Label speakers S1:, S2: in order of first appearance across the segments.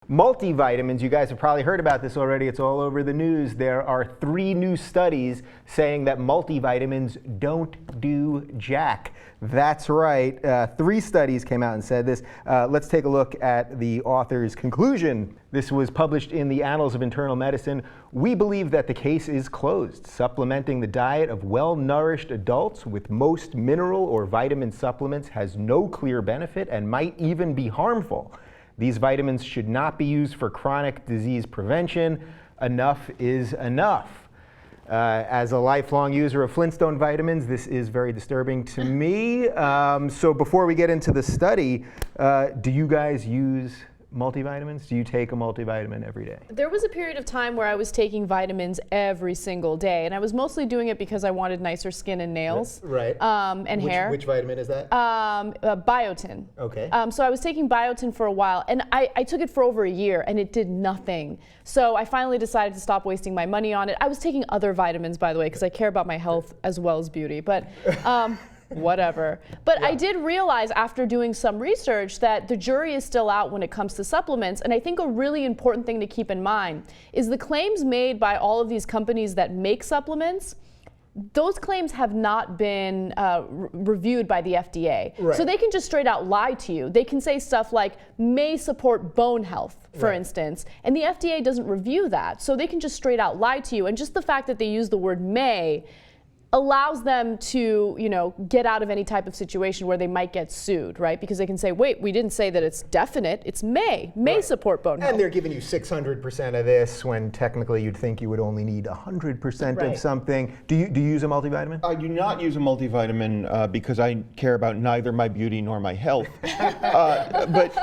S1: Multivitamins, you guys have probably heard about this already, it's all over the news. There are 3 new studies saying that multivitamins don't do jack. That's right, 3 studies came out and said this. Let's take a look at the author's conclusion. This was published in the Annals of Internal Medicine. We believe that the case is closed. Supplementing the diet of well-nourished adults with most mineral or vitamin supplements has no clear benefit and might even be harmful. These vitamins should not be used for chronic disease prevention. Enough is enough. As a lifelong user of Flintstone vitamins, this is very disturbing to me. So before we get into the study, do you guys use multivitamins? Do you take a multivitamin every day?
S2: There was a period of time where I was taking vitamins every single day, and I was mostly doing it because I wanted nicer skin and nails.
S1: Right.
S2: And hair.
S1: Which vitamin is that?
S2: Biotin.
S1: Okay.
S2: So I was taking biotin for a while, and I took it for over a year, and it did nothing. So I finally decided to stop wasting my money on it. I was taking other vitamins, by the way, because I care about my health as well as beauty. But whatever. But I did realize after doing some research that the jury is still out when it comes to supplements. And I think a really important thing to keep in mind is the claims made by all of these companies that make supplements. Those claims have not been reviewed by the FDA. Right. So they can just straight out lie to you. They can say stuff like may support bone health, for instance, and the FDA doesn't review that. So they can just straight out lie to you. And just the fact that they use the word may allows them to, get out of any type of situation where they might get sued, right? Because they can say, wait, we didn't say that it's definite, it's may support bone health.
S1: And they're giving you 600% of this when technically you'd think you would only need 100% of something. Do you use a multivitamin?
S3: I do not use a multivitamin because I care about neither my beauty nor my health. But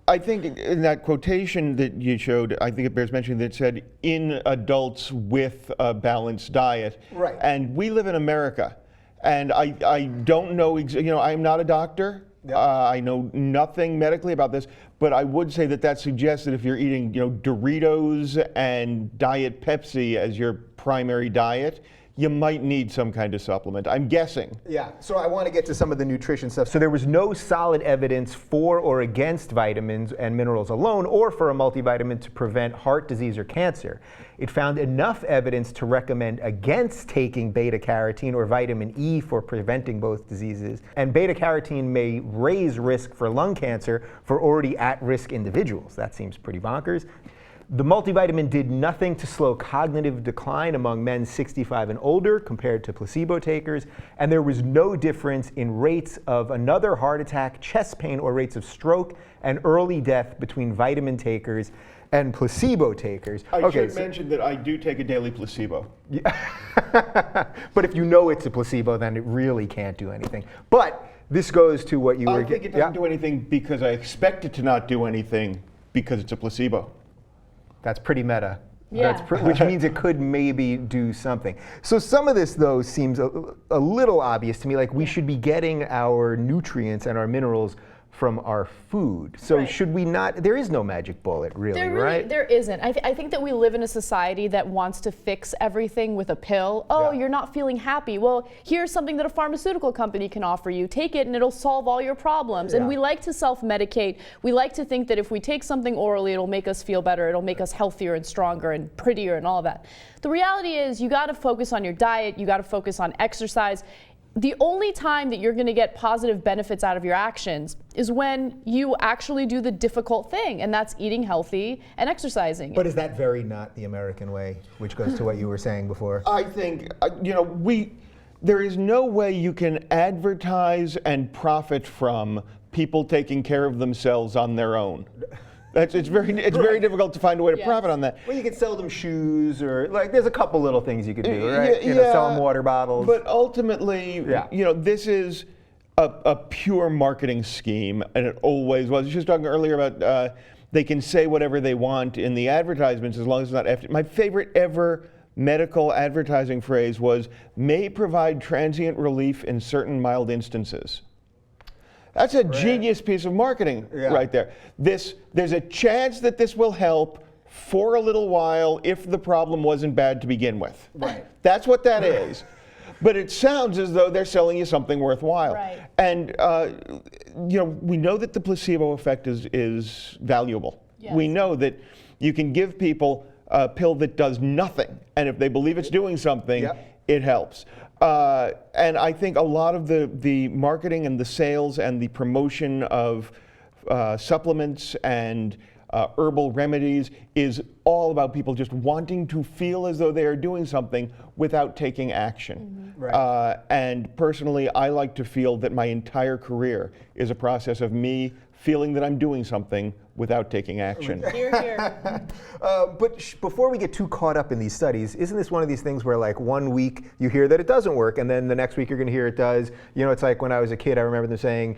S3: I think in that quotation that you showed, I think it bears mentioning that it said in adults with a balanced diet.
S1: Right. And
S3: we live in America, and I don't know, I'm not a doctor. Yep. I know nothing medically about this, but I would say that suggests that if you're eating, Doritos and Diet Pepsi as your primary diet, you might need some kind of supplement, I'm guessing.
S1: Yeah, so I want to get to some of the nutrition stuff. So there was no solid evidence for or against vitamins and minerals alone, or for a multivitamin to prevent heart disease or cancer. It found enough evidence to recommend against taking beta-carotene or vitamin E for preventing both diseases. And beta-carotene may raise risk for lung cancer for already at-risk individuals. That seems pretty bonkers. The multivitamin did nothing to slow cognitive decline among men 65 and older compared to placebo takers, and there was no difference in rates of another heart attack, chest pain, or rates of stroke and early death between vitamin takers and placebo takers.
S3: I should mention that I do take a daily placebo.
S1: But if you know it's a placebo, then it really can't do anything. But this goes to what you were...
S3: I think it doesn't do anything because I expect it to not do anything because it's a placebo.
S1: That's pretty meta.
S2: Yeah.
S1: Which means it could maybe do something. So some of this, though, seems a little obvious to me. Like we should be getting our nutrients and our minerals from our food. So should we not, there is no magic bullet really, right?
S2: There isn't. I think that we live in a society that wants to fix everything with a pill. Oh, you're not feeling happy. Well, here's something that a pharmaceutical company can offer you. Take it and it'll solve all your problems. And we like to self-medicate. We like to think that if we take something orally, it'll make us feel better. It'll make us healthier and stronger and prettier and all that. The reality is you gotta focus on your diet. You gotta focus on exercise. The only time that you're going to get positive benefits out of your actions is when you actually do the difficult thing, and that's eating healthy and exercising.
S1: But is that very not the American way, which goes to what you were saying before?
S3: I think, there is no way you can advertise and profit from people taking care of themselves on their own. It's very difficult to find a way to profit on that.
S1: Well, you could sell them shoes, or there's a couple little things you could do, right? Sell them water bottles.
S3: But ultimately, this is a pure marketing scheme, and it always was. You were just talking earlier about they can say whatever they want in the advertisements as long as it's not. My favorite ever medical advertising phrase was "may provide transient relief in certain mild instances." That's a genius piece of marketing right there. There's a chance that this will help for a little while if the problem wasn't bad to begin with.
S1: Right.
S3: That's what that is. But it sounds as though they're selling you something worthwhile.
S2: Right.
S3: And we know that the placebo effect is valuable.
S2: Yes.
S3: We know that you can give people a pill that does nothing, and if they believe it's doing something,
S1: Yep.
S3: it helps. And I think a lot of the marketing and the sales and the promotion of supplements and herbal remedies is all about people just wanting to feel as though they are doing something without taking action.
S1: Mm-hmm. Right.
S3: And personally, I like to feel that my entire career is a process of me feeling that I'm doing something without taking action.
S2: Hear, hear.
S1: But before we get too caught up in these studies, isn't this one of these things where like 1 week you hear that it doesn't work, and then the next week you're going to hear it does? You know, it's like when I was a kid, I remember them saying,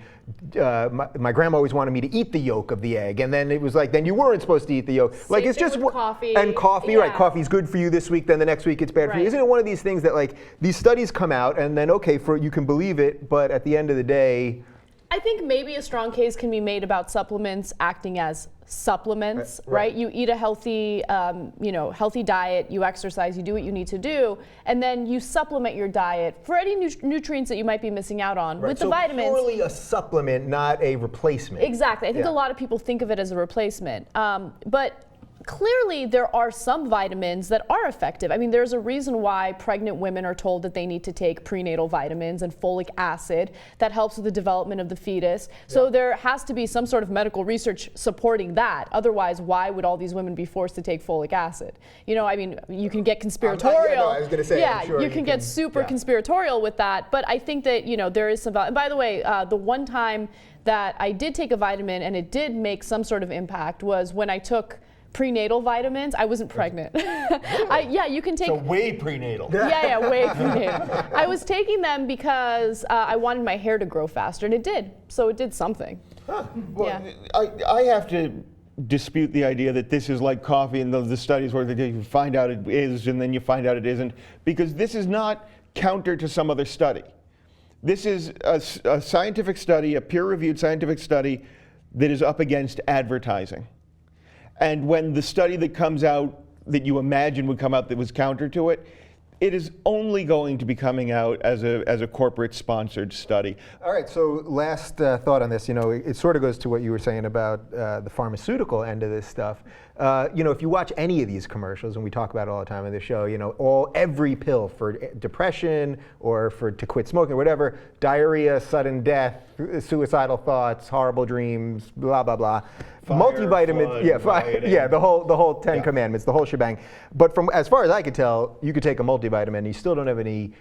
S1: my grandma always wanted me to eat the yolk of the egg, and then it was like, then you weren't supposed to eat the yolk. Like
S2: Same
S1: it's
S2: thing
S1: just
S2: with coffee.
S1: And coffee,
S2: Yeah.
S1: right? Coffee's good for you this week, then the next week it's bad for you.
S2: Right.
S1: Isn't it one of these things that like these studies come out, and then okay, you can believe it, but at the end of the day,
S2: I think maybe a strong case can be made about supplements acting as supplements, right? You eat a healthy, healthy diet, you exercise, you do what you need to do, and then you supplement your diet for any nutrients that you might be missing out on with the
S1: so
S2: vitamins.
S1: purely a supplement, not a replacement.
S2: Exactly. I think a lot of people think of it as a replacement, but clearly there are some vitamins that are effective. I mean, there's a reason why pregnant women are told that they need to take prenatal vitamins and folic acid that helps with the development of the fetus. So there has to be some sort of medical research supporting that. Otherwise, why would all these women be forced to take folic acid? You know, I mean, you can get conspiratorial.
S1: I was going to say, I'm sure
S2: you can get super conspiratorial with that. But I think that, there is some value. And by the way, the one time that I did take a vitamin and it did make some sort of impact was when I took prenatal vitamins. I wasn't pregnant. You can take.
S3: So way prenatal.
S2: Way prenatal. I was taking them because I wanted my hair to grow faster, and it did. So it did something.
S3: Well, I have to dispute the idea that this is like coffee and the studies where you find out it is and then you find out it isn't, because this is not counter to some other study. This is a scientific study, a peer-reviewed scientific study that is up against advertising. And when the study that comes out that you imagine would come out that was counter to it, it is only going to be coming out as a corporate sponsored study.
S1: All right, so last thought on this, it sort of goes to what you were saying about the pharmaceutical end of this stuff. If you watch any of these commercials, and we talk about it all the time on the show, every pill for depression or to quit smoking or whatever, diarrhea, sudden death, suicidal thoughts, horrible dreams, blah, blah, blah. Multivitamins, the whole 10 commandments, the whole shebang. But from as far as I could tell, you could take a multivitamin, you still don't have any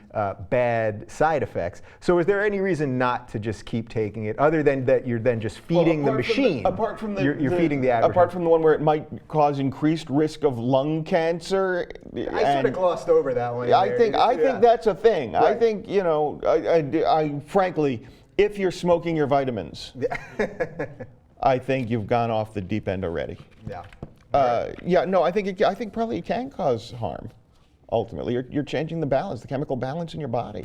S1: bad side effects. So is there any reason not to just keep taking it, other than that you're then just feeding the machine?
S3: Apart from
S1: you're feeding the advertising.
S3: Apart from the one where it might cause increased risk of lung cancer.
S1: I sort of glossed over that one.
S3: I think that's a thing.
S1: Right.
S3: I think I frankly, if you're smoking your vitamins, I think you've gone off the deep end already.
S1: Yeah.
S3: I think probably it can cause harm. Ultimately, you're changing the balance, the chemical balance in your body.